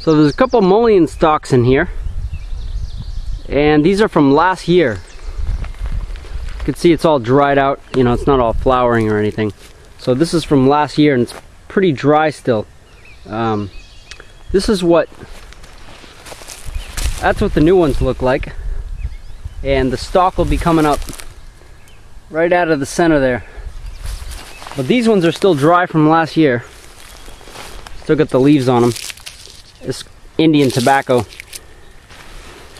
So there's a couple mullein stalks in here, and these are from last year. You can see it's all dried out, you know, it's not all flowering or anything. So this is from last year and it's pretty dry still. This is that's what the new ones look like. And the stalk will be coming up right out of the center there. But these ones are still dry from last year. Still got the leaves on them. It's Indian tobacco.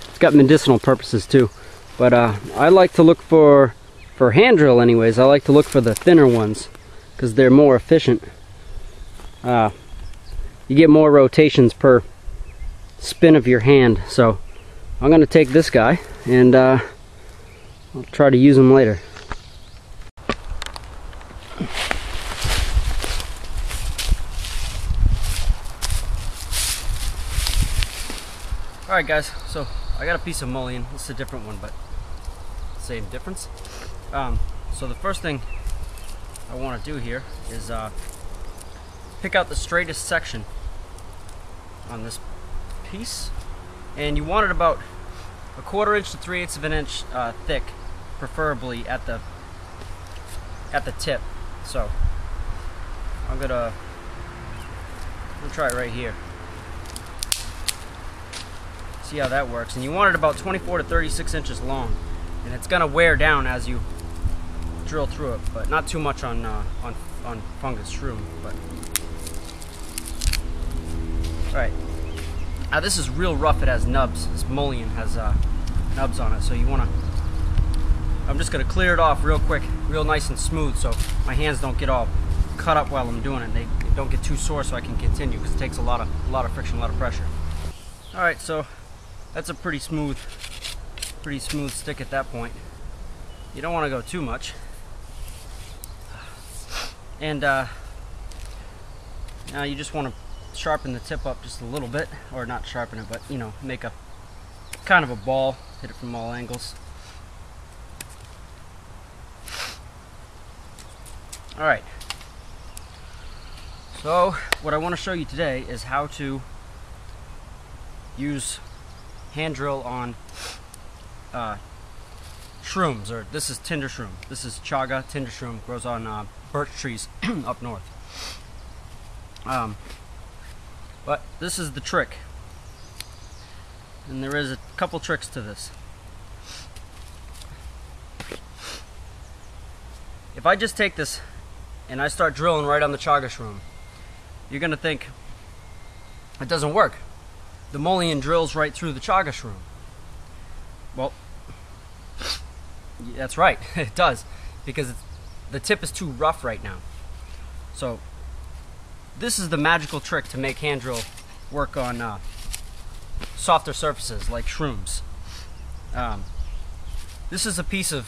It's got medicinal purposes too. But I like to look for hand drill anyways. I like to look for the thinner ones because they're more efficient. You get more rotations per spin of your hand. So I'm going to take this guy and I'll try to use him later. Alright guys, so I got a piece of mullein. It's a different one, but same difference. So the first thing I want to do here is pick out the straightest section on this piece, and you want it about 1/4 inch to 3/8 of an inch thick, preferably at the tip. So I'm gonna try it right here. See how that works. And you want it about 24 to 36 inches long, and it's gonna wear down as you drill through it, but not too much on fungus shroom. But all right, now this is real rough. It has nubs. This mullein has nubs on it, so you want to. I'm just gonna clear it off real quick, real nice and smooth, so my hands don't get all cut up while I'm doing it. They don't get too sore, so I can continue, because it takes a lot of friction, a lot of pressure. All right, so that's a pretty smooth stick at that point. You don't want to go too much. And now you just want to sharpen the tip up just a little bit, or not sharpen it, but you know, make a kind of a ball, hit it from all angles. All right. So what I want to show you today is how to use hand drill on shrooms, or this is tinder shroom. This is chaga tinder shroom, grows on birch trees up north. But this is the trick, and there is a couple tricks to this. If I just take this and I start drilling right on the chaga shroom, you're gonna think it doesn't work. The mullein drills right through the chaga shroom. Well, that's right, it does, because the tip is too rough right now. So this is the magical trick to make hand drill work on softer surfaces like shrooms. This is a piece of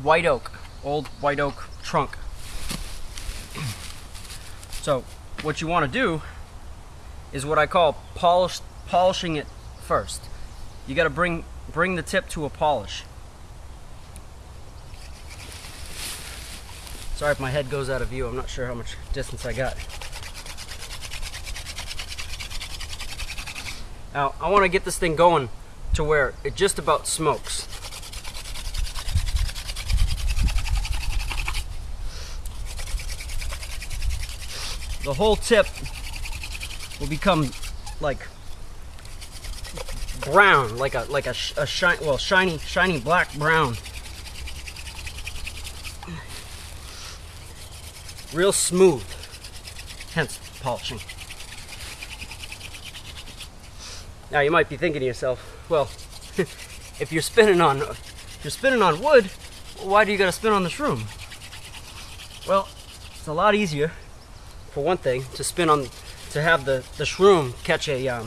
white oak, old white oak trunk. So what you want to do is what I call polishing it first. You got to bring the tip to a polish. Sorry if my head goes out of view. I'm not sure how much distance I got. Now I want to get this thing going to where it just about smokes. The whole tip will become like brown, like a shiny black brown, real smooth. Hence polishing. Now you might be thinking to yourself, well, if you're spinning on wood, why do you got to spin on the shroom? Well, it's a lot easier, for one thing, to have the shroom catch a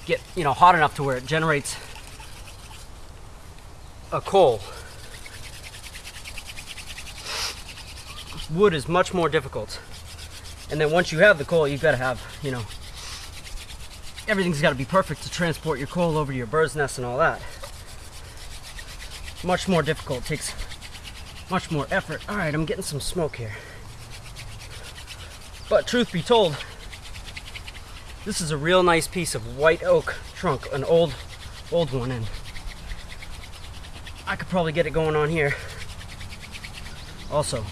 get hot enough to where it generates a coal. Wood is much more difficult, and then once you have the coal, you've got to have, everything's got to be perfect to transport your coal over to your bird's nest and all that. Much more difficult, takes much more effort. All right, I'm getting some smoke here. But truth be told, This is a real nice piece of white oak trunk, an old one, and I could probably get it going on here. Also,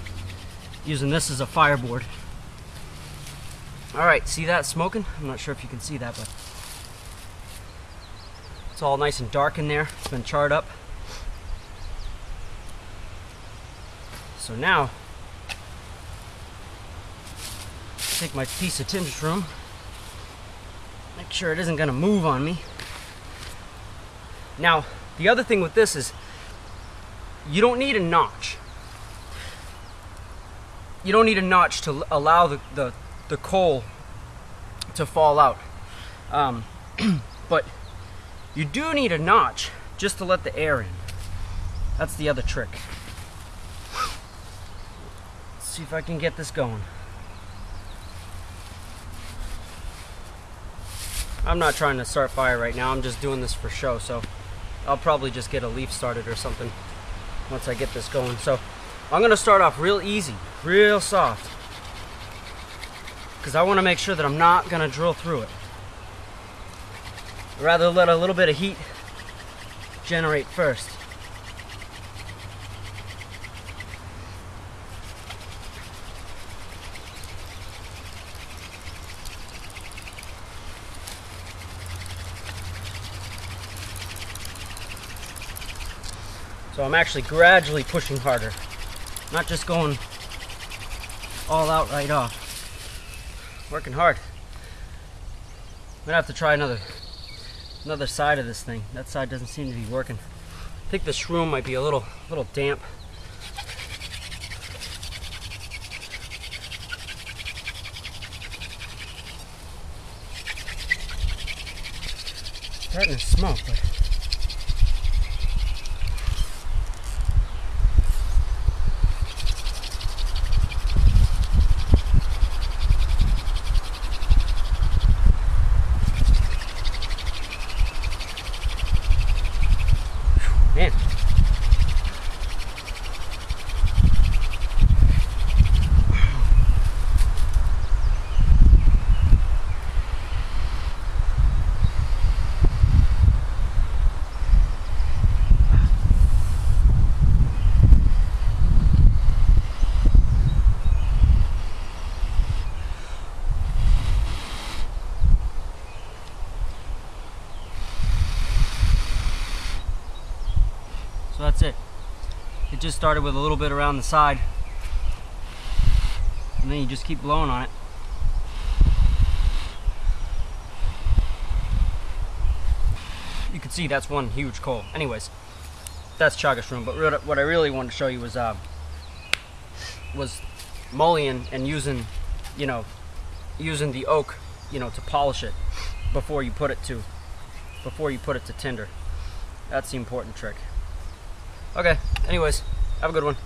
using this as a fireboard. Alright, see that smoking? I'm not sure if you can see that, but it's all nice and dark in there. It's been charred up. So now, take my piece of tinder shroom. Make sure it isn't going to move on me. Now, the other thing with this is you don't need a notch. You don't need a notch to allow the coal to fall out. But you do need a notch just to let the air in. That's the other trick. Let's see if I can get this going. I'm not trying to start fire right now, I'm just doing this for show, so I'll probably just get a leaf started or something once I get this going. So I'm gonna start off real easy, real soft, because I want to make sure that I'm not gonna drill through it. I'd rather let a little bit of heat generate first. So I'm actually gradually pushing harder, not just going all out right off. Working hard. I'm gonna have to try another side of this thing. That side doesn't seem to be working. I think the shroom might be a little damp. Starting to smoke, but man. So that's it. It just started with a little bit around the side, and then you just keep blowing on it. You can see that's one huge coal. Anyways, that's chaga shroom. But what I really wanted to show you was mullying and using the oak, to polish it before you put it to tinder. That's the important trick. Okay, anyways, have a good one.